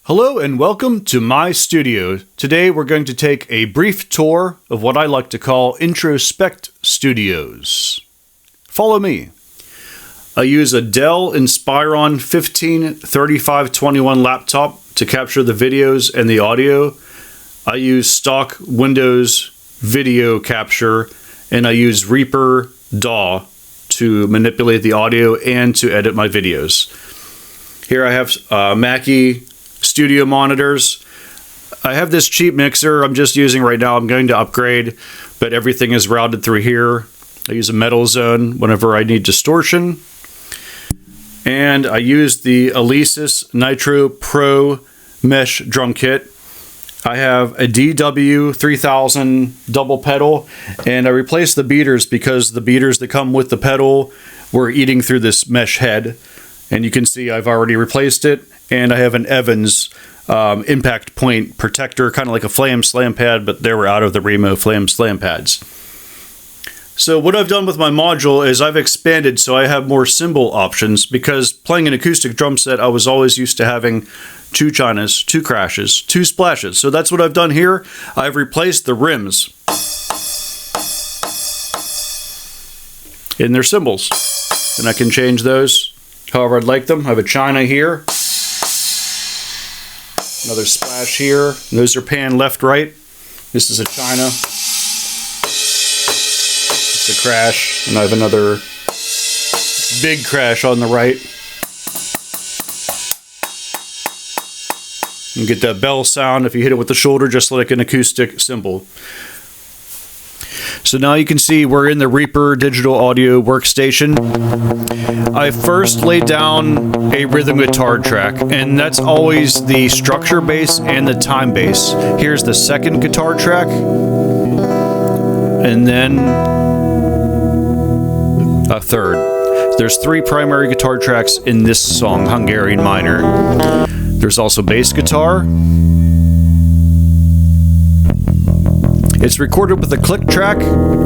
Hello and welcome to my studio. Today we're going to take a brief tour of what I like to call Introspect Studios. Follow me. I use a Dell Inspiron 153521 laptop to capture the videos and the audio. I use stock Windows video capture, and I use Reaper DAW to manipulate the audio and to edit my videos. Here I have Mackie studio monitors. I have this cheap mixer I'm just using right now. I'm going to upgrade, but everything is routed through here. I use a metal zone whenever I need distortion. And I use the Alesis Nitro Pro Mesh drum kit. I have a DW3000 double pedal, and I replaced the beaters because the beaters that come with the pedal were eating through this mesh head. And you can see I've already replaced it. And I have an Evans impact point protector, kind of like a Flam Slam pad, but they were out of the Remo Flam Slam pads. So what I've done with my module is I've expanded so I have more cymbal options, because playing an acoustic drum set, I was always used to having 2 chinas, 2 crashes, 2 splashes. So that's what I've done here. I've replaced the rims in their cymbals, and I can change those however I'd like them. I have a china here. Another splash here. And those are pan left, right. This is a china. It's a crash. And I have another big crash on the right. You get that bell sound if you hit it with the shoulder, just like an acoustic cymbal. So now you can see we're in the Reaper digital audio workstation. I first laid down a rhythm guitar track, and that's always the structure bass and the time bass. Here's the second guitar track, and then a third. There's 3 primary guitar tracks in this song, Hungarian Minor. There's also bass guitar. It's recorded with a click track,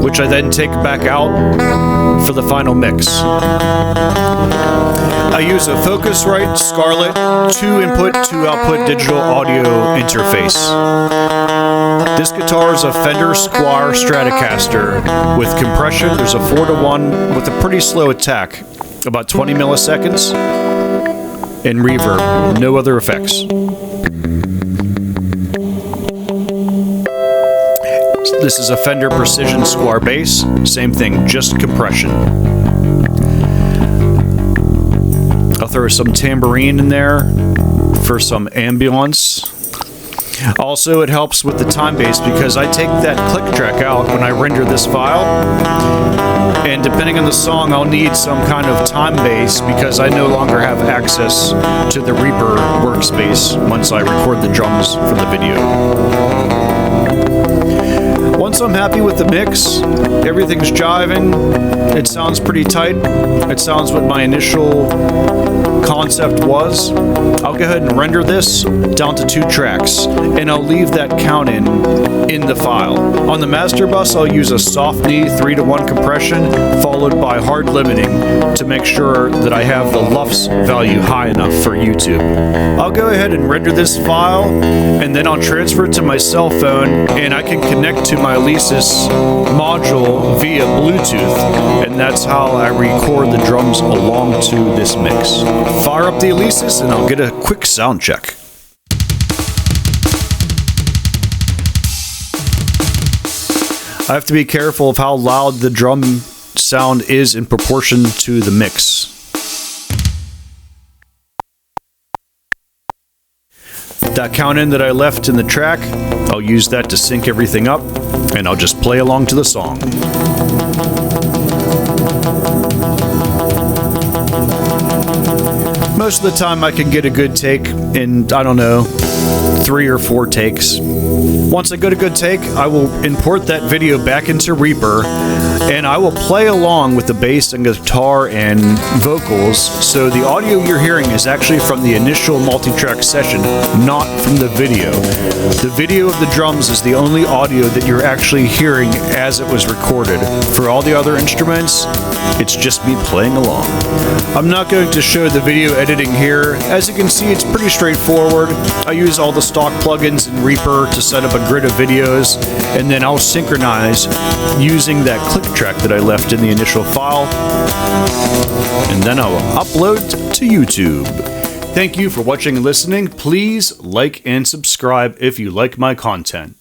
which I then take back out for the final mix. I use a Focusrite Scarlett 2-input, 2-output digital audio interface. This guitar is a Fender Squier Stratocaster with compression. There's a 4-to-1 with a pretty slow attack, about 20 milliseconds, and reverb, no other effects. This is a Fender Precision Squier bass. Same thing, just compression. I'll throw some tambourine in there for some ambience. Also, it helps with the time bass because I take that click track out when I render this file. And depending on the song, I'll need some kind of time bass because I no longer have access to the Reaper workspace once I record the drums for the video. Once I'm happy with the mix, everything's jiving, it sounds pretty tight, it sounds what my initial concept was, I'll go ahead and render this down to 2 tracks, and I'll leave that count in the file. On the master bus, I'll use a soft knee 3-to-1 compression followed by hard limiting to make sure that I have the LUFS value high enough for YouTube. I'll go ahead and render this file, and then I'll transfer it to my cell phone, and I can connect to my Alesis module via Bluetooth, and that's how I record the drums along to this mix. Fire up the Alesis and I'll get a quick sound check. I have to be careful of how loud the drum sound is in proportion to the mix. That count in that I left in the track, I'll use that to sync everything up, and I'll just play along to the song. Most of the time I can get a good take in, I don't know, 3 or 4 takes. Once I get a good take, I will import that video back into Reaper, and I will play along with the bass and guitar and vocals, so the audio you're hearing is actually from the initial multi-track session, not from the video. The video of the drums is the only audio that you're actually hearing as it was recorded. For all the other instruments, it's just me playing along. I'm not going to show the video editing here. As you can see, it's pretty straightforward. I use all the stock plugins in Reaper to set up a grid of videos, and then I'll synchronize using that click track that I left in the initial file, and then I'll upload to YouTube. Thank you for watching and listening. Please like and subscribe if you like my content.